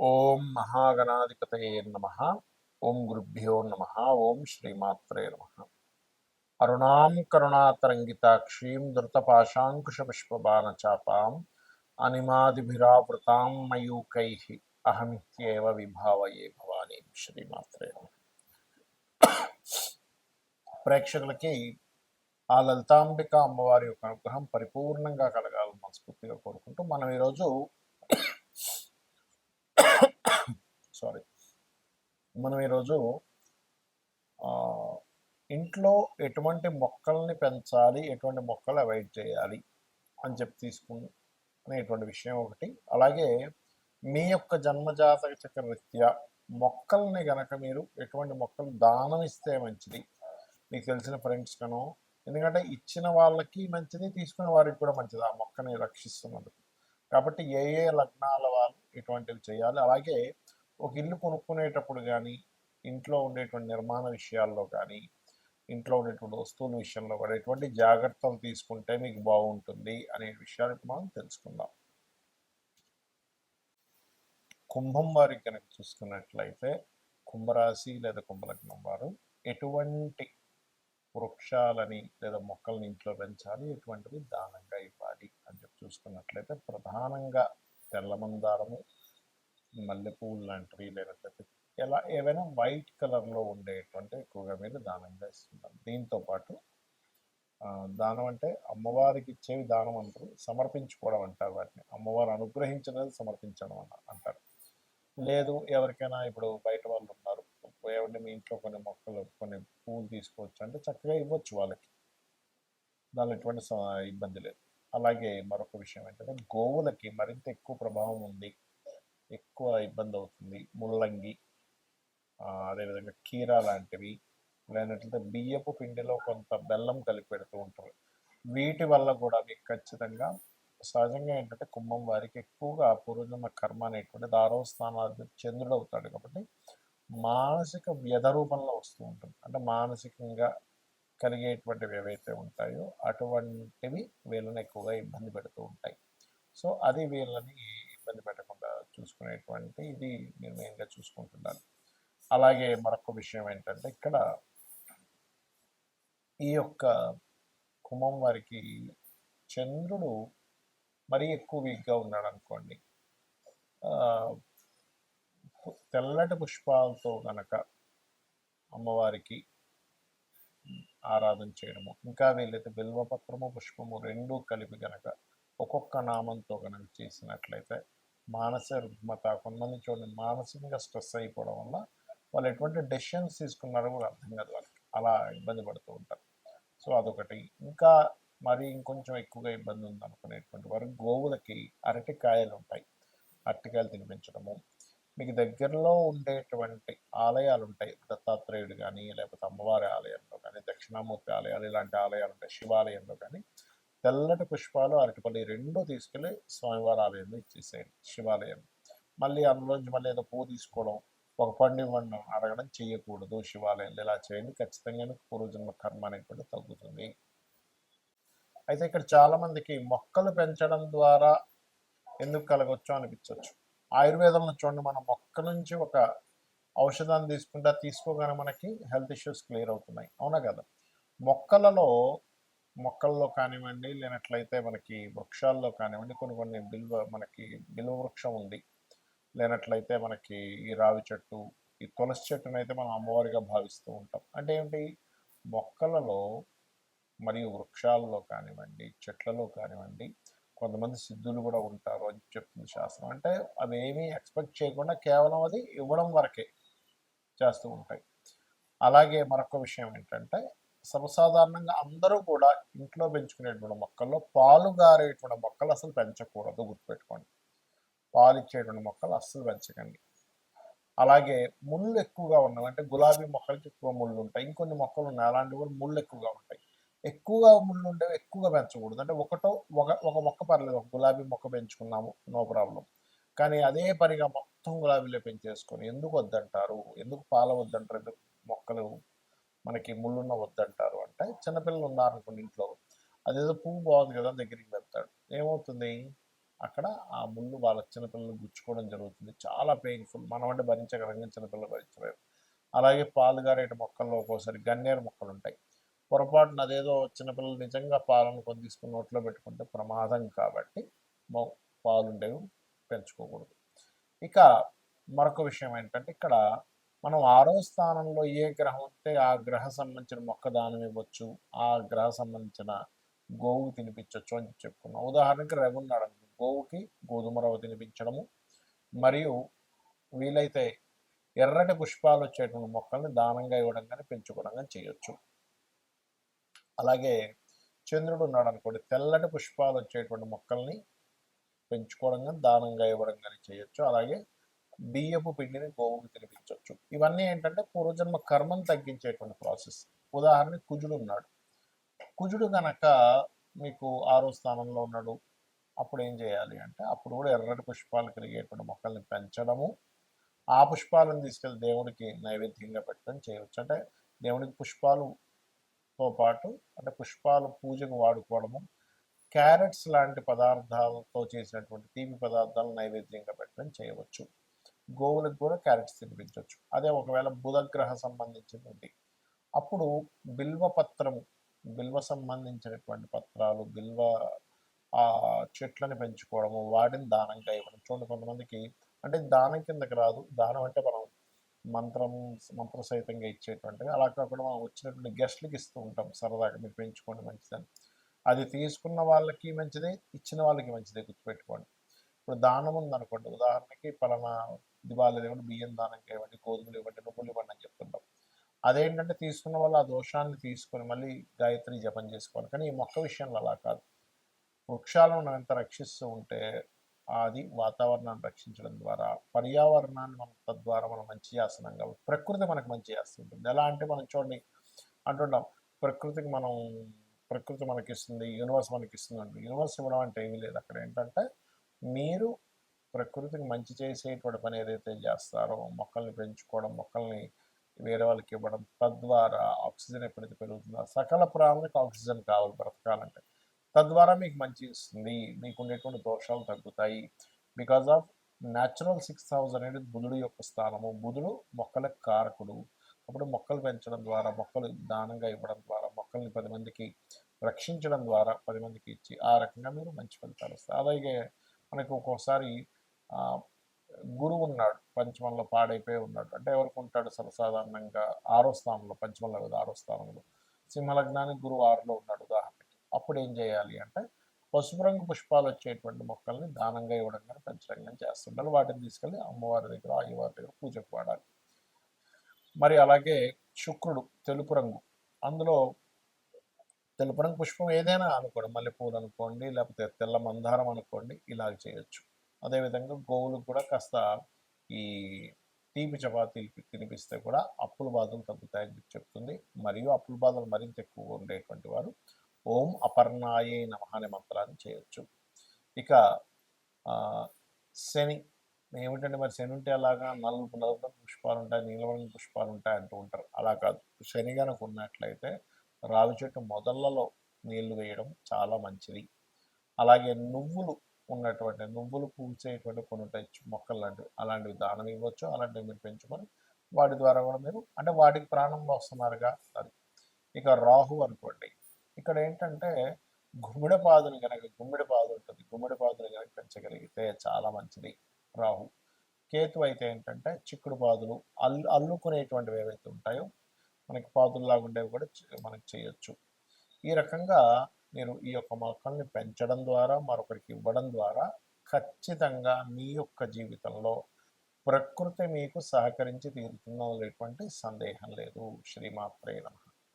ఓం మహాగణాధిపతయే నమః. ఓం గురుభ్యో నమః. ఓం శ్రీమాత్రే నమః. అరుణాం కరుణాతరంగితాక్షీం ధృతపాశాంకుశపుష్పబాణచాపాం అనిమాదిభిరావృతాం మయూకైః అహమిత్యేవ విభావయే భవానీ. శ్రీమాత్రే నమః. ప్రేక్షకులకి ఆ లలితాంబిక అమ్మవారి యొక్క అనుగ్రహం పరిపూర్ణంగా కలగాలని మనస్ఫూర్తిగా కోరుకుంటూ మనం ఈరోజు ఇంట్లో ఎటువంటి మొక్కల్ని పెంచాలి, ఎటువంటి మొక్కలు అవాయిడ్ చేయాలి అని చెప్పి తీసుకునేటువంటి విషయం ఒకటి. అలాగే మీ యొక్క జన్మజాతక చక్ర రీత్యా మొక్కల్ని గనక మీరు ఎటువంటి మొక్కలు దానం ఇస్తే మంచిది, మీకు తెలిసిన ఫ్రెండ్స్ కనో, ఎందుకంటే ఇచ్చిన వాళ్ళకి మంచిది, తీసుకునే వారికి కూడా మంచిది ఆ మొక్కని రక్షిస్తున్నందుకు. కాబట్టి ఏ ఏ లగ్నాల వాళ్ళు ఇటువంటివి చేయాలి. అలాగే ఒక ఇల్లు కొనుక్కునేటప్పుడు కానీ, ఇంట్లో ఉండేటువంటి నిర్మాణ విషయాల్లో కానీ, ఇంట్లో ఉండేటువంటి వస్తువుల విషయంలో కూడా ఎటువంటి జాగ్రత్తలు తీసుకుంటే మీకు బాగుంటుంది అనే విషయాలు మనం తెలుసుకుందాం. కుంభం వారికి కనుక చూసుకున్నట్లయితే, కుంభరాశి లేదా కుంభలగ్నం వారు ఎటువంటి వృక్షాలని లేదా మొక్కల్ని ఇంట్లో పెంచాలి, ఎటువంటివి దానంగా ఇవ్వాలి అని చెప్పి చూసుకున్నట్లయితే, ప్రధానంగా తెల్లమందారము, మల్లెపూలు లాంటివి, లేకపోతే ఏవైనా వైట్ కలర్లో ఉండేటువంటి ఎక్కువగా మీరు దానంగా ఇస్తుంటారు. దీంతోపాటు దానం అంటే అమ్మవారికి ఇచ్చేవి దానం అంటారు, సమర్పించుకోవడం అంటారు. వాటిని అమ్మవారు అనుగ్రహించినది సమర్పించడం అంటారు. లేదు ఎవరికైనా ఇప్పుడు బయట వాళ్ళు ఉన్నారు, ఏమంటే మీ ఇంట్లో కొన్ని మొక్కలు కొన్ని పూలు తీసుకోవచ్చు అంటే చక్కగా ఇవ్వచ్చు వాళ్ళకి, దానిలో ఎటువంటి ఇబ్బంది లేదు. అలాగే మరొక విషయం ఏంటంటే, గోవులకి మరింత ఎక్కువ ప్రభావం ఉంది, ఎక్కువ ఇబ్బంది అవుతుంది. ముల్లంగి, అదేవిధంగా కీరా లాంటివి, లేనట్లయితే బియ్యపు పిండిలో కొంత బెల్లం కలిపి పెడుతూ ఉంటారు. వీటి వల్ల కూడా మీకు ఖచ్చితంగా సహజంగా ఏంటంటే కుంభం వారికి ఎక్కువగా పూర్వజన్మ కర్మ అనేటువంటిది 6వ స్థానాధిపతి చంద్రుడు అవుతాడు. కాబట్టి మానసిక వ్యధ రూపంలో వస్తూ ఉంటుంది. అంటే మానసికంగా కలిగేటువంటివి ఏవైతే ఉంటాయో అటువంటివి వీళ్ళని ఎక్కువగా ఇబ్బంది పెడుతూ ఉంటాయి. సో అది వీళ్ళని ఇబ్బంది పెట్టకుండా చూసుకునేటువంటి ఇది మీరు మెయిన్గా చూసుకుంటున్నారు. అలాగే మరొక విషయం ఏంటంటే, ఇక్కడ ఈ యొక్క కుంభం వారికి చంద్రుడు మరీ ఎక్కువ వీక్గా ఉన్నాడు అనుకోండి, తెల్లటి పుష్పాలతో గనక అమ్మవారికి ఆరాధన చేయడము, ఇంకా వీళ్ళైతే బిల్వపత్రము పుష్పము రెండూ కలిపి గనక ఒక్కొక్క నామంతో కనుక చేసినట్లయితే మానసిక రుగ్మత, కొంతమంది చూడండి మానసికంగా స్ట్రెస్ అయిపోవడం వల్ల వాళ్ళు ఎటువంటి డెసిషన్స్ తీసుకున్నారో కూడా అర్థం కాదు వాళ్ళకి, అలా ఇబ్బంది పడుతూ ఉంటారు. సో అదొకటి. ఇంకా మరి ఇంకొంచెం ఎక్కువగా ఇబ్బంది ఉంది అనుకునేటువంటి వారు గోవులకి అరటికాయలు ఉంటాయి, అరటికాయలు తినిపించడము. మీకు దగ్గరలో ఉండేటువంటి ఆలయాలు ఉంటాయి, దత్తాత్రేయుడు కానీ, లేకపోతే అమ్మవారి ఆలయంలో కానీ, దక్షిణామూర్తి ఆలయాలు, ఇలాంటి ఆలయాలు ఉంటాయి, శివాలయంలో కానీ తెల్లటి పుష్పాలు అరటిపల్లి రెండూ తీసుకెళ్ళి స్వామివారి ఆలయంలో ఇచ్చేసేయండి, శివాలయం. మళ్ళీ అందులోంచి మళ్ళీ ఏదో పువ్వు తీసుకోవడం, ఒక పండు ఇవ్వండి అడగడం చేయకూడదు శివాలయంలో. ఇలా చేయండి, ఖచ్చితంగా పూర్వజన్మ కర్మ అనేటువంటి తగ్గుతుంది. అయితే ఇక్కడ చాలామందికి మొక్కలు పెంచడం ద్వారా ఎందుకు కలగొచ్చు అనిపించవచ్చు. ఆయుర్వేదంలో చూడండి, మన మొక్క నుంచి ఒక ఔషధాన్ని తీసుకోగానే మనకి హెల్త్ ఇష్యూస్ క్లియర్ అవుతున్నాయి, అవునా కదా. మొక్కల్లో కానివ్వండి, లేనట్లయితే మనకి వృక్షాల్లో కానివ్వండి, కొన్ని మనకి బిల్వ వృక్షం ఉంది, లేనట్లయితే మనకి ఈ రావి చెట్టు, ఈ తులసి చెట్టును అయితే మనం అమ్మవారిగా భావిస్తూ ఉంటాం. అంటే ఏంటి, మొక్కలలో మరియు వృక్షాల్లో కానివ్వండి, చెట్లలో కానివ్వండి, కొంతమంది సిద్ధులు కూడా ఉంటారు అని చెప్తుంది శాస్త్రం. అంటే అవి ఏమీ ఎక్స్పెక్ట్ చేయకుండా కేవలం అది ఇవ్వడం వరకే చేస్తూ ఉంటాయి. అలాగే మరొక విషయం ఏంటంటే, సర్వసాధారణంగా అందరూ కూడా ఇంట్లో పెంచుకునేటువంటి మొక్కల్లో పాలు గారేటువంటి మొక్కలు అసలు పెంచకూడదు, గుర్తుపెట్టుకోండి. పాలు ఇచ్చేటువంటి మొక్కలు అస్సలు పెంచకండి. అలాగే ముళ్ళు ఎక్కువగా ఉన్నవి, అంటే గులాబీ మొక్కలకి ఎక్కువ ముళ్ళు ఉంటాయి, ఇంకొన్ని మొక్కలు ఉన్నాయి అలాంటివి కూడా ముళ్ళు ఎక్కువగా ఉంటాయి. ఎక్కువగా ముళ్ళు ఉండేవి ఎక్కువగా పెంచకూడదు. అంటే ఒక మొక్క పర్లేదు, ఒక గులాబీ మొక్క పెంచుకున్నాము నో ప్రాబ్లం, కానీ అదే పనిగా మొత్తం గులాబీలో పెంచేసుకొని ఎందుకు వద్దంటారు, ఎందుకు పాల వద్దంటారు, ఎందుకు మొక్కలు మనకి ముళ్ళున్న వద్దంటారు అంటే, చిన్నపిల్లలు ఉన్నారనుకోండి ఇంట్లో, అదేదో పువ్వు బాగుంది కదా దగ్గరికి వెళ్తాడు, ఏమవుతుంది, అక్కడ ఆ ముళ్ళు వాళ్ళ చిన్నపిల్లలు గుచ్చుకోవడం జరుగుతుంది. చాలా పెయిన్‌ఫుల్. మనం అంటే భరించగలం గానీ చిన్నపిల్లలు భరించలేరు. అలాగే పాలు గారేటి మొక్కల్లో ఒక్కోసారి గన్నేరు మొక్కలుంటాయి. పొరపాటున అదేదో చిన్నపిల్లలు నిజంగా పాలను కొని తీసుకొని నోట్లో పెట్టుకుంటే ప్రమాదం కాబట్టి మొ పాలుండేవి పెంచుకోకూడదు. ఇక మరొక విషయం ఏంటంటే ఇక్కడ మనం 6వ స్థానంలో ఏ గ్రహం ఉంటే ఆ గ్రహ సంబంధించిన మొక్క దానం ఇవ్వచ్చు. ఆ గ్రహ సంబంధించిన గోవుకి తినిపించొచ్చు అని చెప్పుకున్నాం. ఉదాహరణకి రవి ఉన్నాడనుకో గోవుకి గోధుమ రవ్వ తినిపించడము, మరియు వీలైతే ఎర్రటి పుష్పాలు వచ్చేటువంటి మొక్కల్ని దానంగా ఇవ్వడం కానీ పెంచుకోవడం కానీ చేయొచ్చు. అలాగే చంద్రుడు ఉన్నాడు అనుకోండి, తెల్లటి పుష్పాలు వచ్చేటువంటి మొక్కల్ని పెంచుకోవడం కానీ దానంగా ఇవ్వడం కానీ చేయొచ్చు. అలాగే బియ్యపు పిండిని గోవుకి తినిపించవచ్చు. ఇవన్నీ ఏంటంటే పూర్వజన్మ కర్మను తగ్గించేటువంటి ప్రాసెస్. ఉదాహరణకి కుజుడు ఉన్నాడు. కుజుడు కనుక మీకు 6వ స్థానంలో ఉన్నాడు. అప్పుడు ఏం చేయాలి అంటే అప్పుడు కూడా ఎర్రటి పుష్పాలు కలిగేటువంటి మొక్కల్ని పెంచడము, ఆ పుష్పాలను తీసుకెళ్ళి దేవుడికి నైవేద్యంగా పెట్టడం చేయవచ్చు. అంటే దేవుడికి పుష్పాలతో పాటు అంటే పుష్పాలు పూజకు వాడుకోవడము, క్యారెట్స్ లాంటి పదార్థాలతో చేసినటువంటి తీపి పదార్థాలను నైవేద్యంగా పెట్టడం చేయవచ్చు. గోవులకు కూడా క్యారెట్స్ తినిపించవచ్చు. అదే ఒకవేళ బుధగ్రహ సంబంధించింది ఉంది, అప్పుడు బిల్వపత్రము, బిల్వ సంబంధించినటువంటి పత్రాలు, బిల్వ చెట్లను పెంచుకోవడము, వాటిని దానంగా ఇవ్వడం. చూడండి కొంతమందికి అంటే దానం కిందకి రాదు. దానం అంటే మనం మంత్ర సహితంగా ఇచ్చేటువంటిది. అలా కాకుండా మనం వచ్చినటువంటి గెస్ట్లకి ఇస్తూ ఉంటాం సరదాగా, మీరు పెంచుకోండి మంచిదని. అది తీసుకున్న వాళ్ళకి మంచిదే, ఇచ్చిన వాళ్ళకి మంచిదే, గుర్తుపెట్టుకోండి. ఇప్పుడు దానం ఉందనుకోండి, ఉదాహరణకి పలానా దివాళీ ఇవ్వండి, బియ్యం దానంగా ఇవ్వండి, గోధుమలు ఇవ్వండి, నువ్వులు ఇవ్వండి అని చెప్తుంటాం. అదేంటంటే తీసుకున్న వాళ్ళు ఆ దోషాన్ని తీసుకొని మళ్ళీ గాయత్రి జపం చేసుకోవాలి. కానీ ఈ మొక్క విషయంలో అలా కాదు. వృక్షాలను మనం ఎంత రక్షిస్తూ ఉంటే అది వాతావరణాన్ని రక్షించడం ద్వారా, పర్యావరణాన్ని మనం తద్వారా మనం మంచి చేస్తున్నాం కాబట్టి ప్రకృతి మనకు మంచి చేస్తుంటుంది. ఎలా అంటే మనం చూడండి అంటుంటాం, ప్రకృతికి మనం ప్రకృతి మనకిస్తుంది, యూనివర్స్ మనకిస్తుంది అంటే యూనివర్స్ ఇవ్వడం అంటే ఏమీ లేదు. అక్కడ ఏంటంటే మీరు ప్రకృతికి మంచి చేసేటువంటి పని ఏదైతే చేస్తారో, మొక్కల్ని పెంచుకోవడం, మొక్కల్ని వేరే వాళ్ళకి ఇవ్వడం, తద్వారా ఆక్సిజన్ ఎప్పుడైతే పెరుగుతుందో సకల ప్రాణులకు ఆక్సిజన్ కావాలి బ్రతకాలంటే, తద్వారా మీకు మంచి ఇస్తుంది, మీకు ఉండేటువంటి దోషాలు తగ్గుతాయి. Because of natural 6th house అనేది బుధుడు యొక్క స్థానము. బుధుడు మొక్కలకు కారకుడు. అప్పుడు మొక్కలు పెంచడం ద్వారా, మొక్కలు దానంగా ఇవ్వడం ద్వారా, మొక్కల్ని 10 మందికి రక్షించడం ద్వారా 10 మందికి ఇచ్చి ఆ రకంగా మీరు మంచి ఫలితాలు వస్తాయి. అలాగే మనకు ఒక్కోసారి గురువు ఉన్నాడు పంచమంలో పాడైపోయి ఉన్నాడు అంటే ఎవరికి ఉంటాడు సర్వసాధారణంగా 6వ స్థానంలో, పంచమంలో కదా 6వ స్థానంలో, సింహలగ్నానికి గురువు 6లో ఉన్నాడు ఉదాహరణకి. అప్పుడు ఏం చేయాలి అంటే పసుపు రంగు పుష్పాలు వచ్చేటువంటి మొక్కల్ని దానంగా ఇవ్వడం కానీ పెంచడం కానీ చేస్తుంటారు. వాటిని తీసుకెళ్ళి అమ్మవారి దగ్గర, అయ్యవారి దగ్గర పూజకు వాడాలి. మరి అలాగే శుక్రుడు తెలుపు రంగు, అందులో తెలుపు రంగు పుష్పం ఏదైనా అనుకోండి, మల్లెపూలు అనుకోండి, లేకపోతే తెల్ల మందారం అనుకోండి, ఇలాగ చేయొచ్చు. అదేవిధంగా గోవులకు కూడా కాస్త ఈ తీపి చపాతీలు తినిపిస్తే కూడా అప్పుల బాధలు తగ్గుతాయని చెప్తుంది. మరియు అప్పుల బాధలు మరింత ఎక్కువగా ఉండేటువంటి వారు ఓం అపర్ణాయే నమః అనే మంత్రాన్ని చేయొచ్చు. ఇక శని ఏమిటంటే మరి శని ఉంటే అలాగా నలుపు పుష్పాలు ఉంటాయి, నీలవర్ణ పుష్పాలు ఉంటాయి అంటూ ఉంటారు. అలా కాదు, శని కనుక ఉన్నట్లయితే రావి చెట్టు మొదళ్లలో నీళ్లు వేయడం చాలా మంచిది. అలాగే నువ్వులు పూసేటువంటి కొన్ని మొక్కలు లాంటివి, అలాంటివి దానం ఇవ్వచ్చు. అలాంటివి మీరు పెంచుకొని వాటి ద్వారా కూడా మీరు అంటే వాటికి ప్రాణం వస్తున్నారుగా అది. ఇక రాహు అనుకోండి, ఇక్కడ ఏంటంటే గుమ్మడి పాదుని ఉంటుంది, గుమ్మడి పాదుని కనుక పెంచగలిగితే చాలా మంచిది రాహు. కేతు అయితే ఏంటంటే చిక్కుడు పాదులు అల్లుకునేటువంటివి ఏవైతే ఉంటాయో మనకి పాదుల్లాగా ఉండేవి కూడా మనకి చేయొచ్చు. ఈ రకంగా మీరు ఈ యొక్క మొక్కల్ని పెంచడం ద్వారా, మరొకరికి ఇవ్వడం ద్వారా ఖచ్చితంగా మీ యొక్క జీవితంలో ప్రకృతి మీకు సహకరించి తీరుతుందో లేటువంటి సందేహం లేదు. శ్రీమాత్రే నమః.